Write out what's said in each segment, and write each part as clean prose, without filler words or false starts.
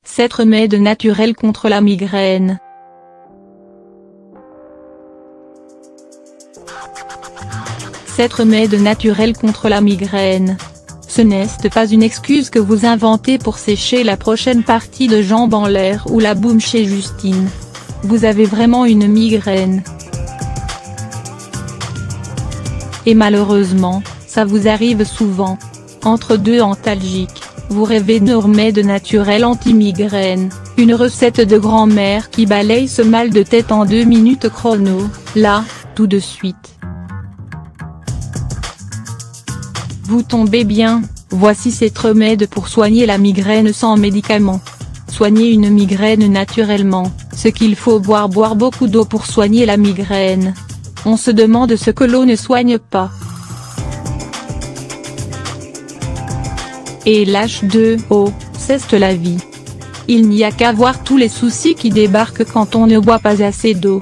7 remèdes naturels contre la migraine. Sept remèdes naturels contre la migraine. Ce n'est pas une excuse que vous inventez pour sécher la prochaine partie de jambe en l'air ou la boum chez Justine. Vous avez vraiment une migraine. Et malheureusement, ça vous arrive souvent. Entre deux antalgiques, vous rêvez de remèdes naturels anti-migraine, une recette de grand-mère qui balaye ce mal de tête en 2 minutes chrono, là, tout de suite. Vous tombez bien, voici 7 remèdes pour soigner la migraine sans médicaments. Soigner une migraine naturellement, ce qu'il faut boire beaucoup d'eau pour soigner la migraine. On se demande ce que l'eau ne soigne pas. Et l'H2O, c'est la vie. Il n'y a qu'à voir tous les soucis qui débarquent quand on ne boit pas assez d'eau.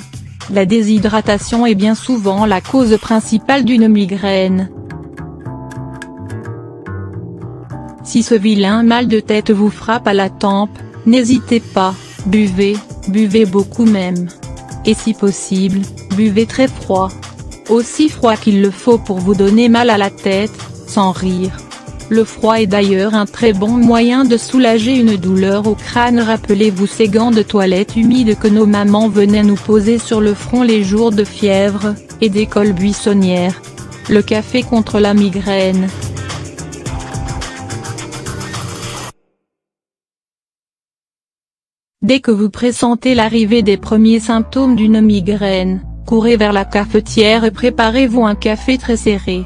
La déshydratation est bien souvent la cause principale d'une migraine. Si ce vilain mal de tête vous frappe à la tempe, n'hésitez pas, buvez beaucoup même. Et si possible, buvez très froid. Aussi froid qu'il le faut pour vous donner mal à la tête, sans rire. Le froid est d'ailleurs un très bon moyen de soulager une douleur au crâne. Rappelez-vous ces gants de toilette humides que nos mamans venaient nous poser sur le front les jours de fièvre, et des cols buissonnières. Le café contre la migraine. Dès que vous pressentez l'arrivée des premiers symptômes d'une migraine, courez vers la cafetière et préparez-vous un café très serré.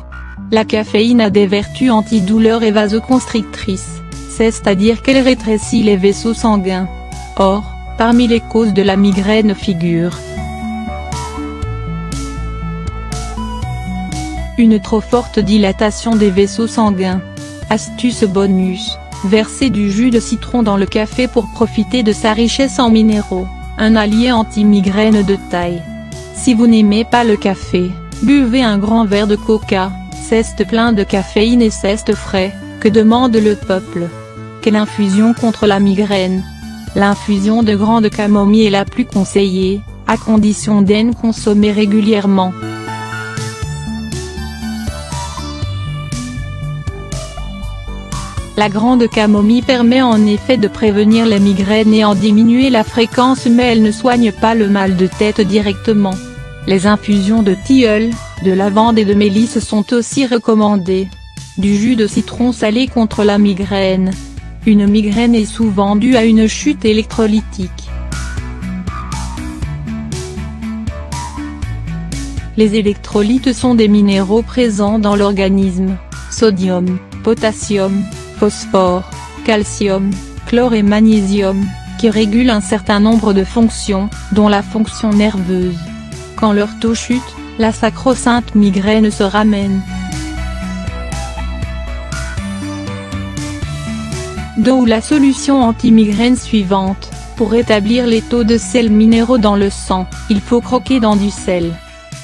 La caféine a des vertus antidouleurs et vasoconstrictrices, c'est-à-dire qu'elle rétrécit les vaisseaux sanguins. Or, parmi les causes de la migraine figurent une trop forte dilatation des vaisseaux sanguins. Astuce bonus. Versez du jus de citron dans le café pour profiter de sa richesse en minéraux, un allié anti-migraine de taille. Si vous n'aimez pas le café, buvez un grand verre de coca, c'est plein de caféine et c'est frais, que demande le peuple. Quelle infusion contre la migraine? L'infusion de grains de camomille est la plus conseillée, à condition d'en consommer régulièrement. La grande camomille permet en effet de prévenir les migraines et en diminuer la fréquence, mais elle ne soigne pas le mal de tête directement. Les infusions de tilleul, de lavande et de mélisse sont aussi recommandées. Du jus de citron salé contre la migraine. Une migraine est souvent due à une chute électrolytique. Les électrolytes sont des minéraux présents dans l'organisme, sodium, potassium, phosphore, calcium, chlore et magnésium, qui régulent un certain nombre de fonctions, dont la fonction nerveuse. Quand leur taux chute, la sacro-sainte migraine se ramène. D'où la solution anti-migraine suivante. Pour rétablir les taux de sels minéraux dans le sang, il faut croquer dans du sel.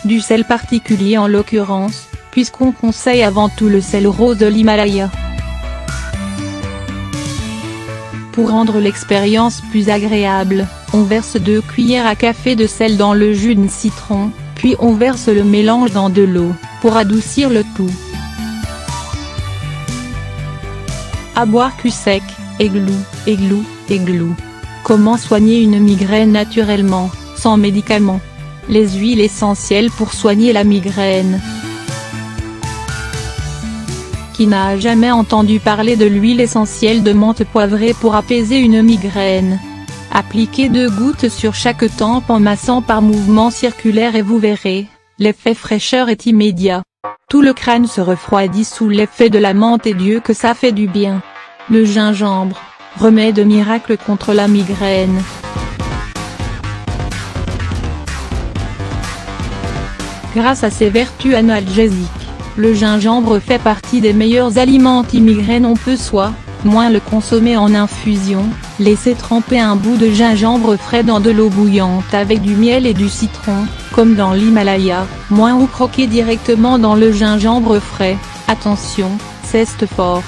Du sel particulier en l'occurrence, puisqu'on conseille avant tout le sel rose de l'Himalaya. Pour rendre l'expérience plus agréable, on verse 2 cuillères à café de sel dans le jus de citron, puis on verse le mélange dans de l'eau, pour adoucir le tout. À boire cul sec, églou, églou, églou. Comment soigner une migraine naturellement, sans médicaments? Les huiles essentielles pour soigner la migraine. Qui n'a jamais entendu parler de l'huile essentielle de menthe poivrée pour apaiser une migraine? Appliquez 2 gouttes sur chaque tempe en massant par mouvement circulaire et vous verrez, l'effet fraîcheur est immédiat. Tout le crâne se refroidit sous l'effet de la menthe et Dieu que ça fait du bien. Le gingembre, remède miracle contre la migraine. Grâce à ses vertus analgésiques, le gingembre fait partie des meilleurs aliments anti-migraine. On peut moins le consommer en infusion, laisser tremper un bout de gingembre frais dans de l'eau bouillante avec du miel et du citron, comme dans l'Himalaya, moins ou croquer directement dans le gingembre frais. Attention, c'est fort.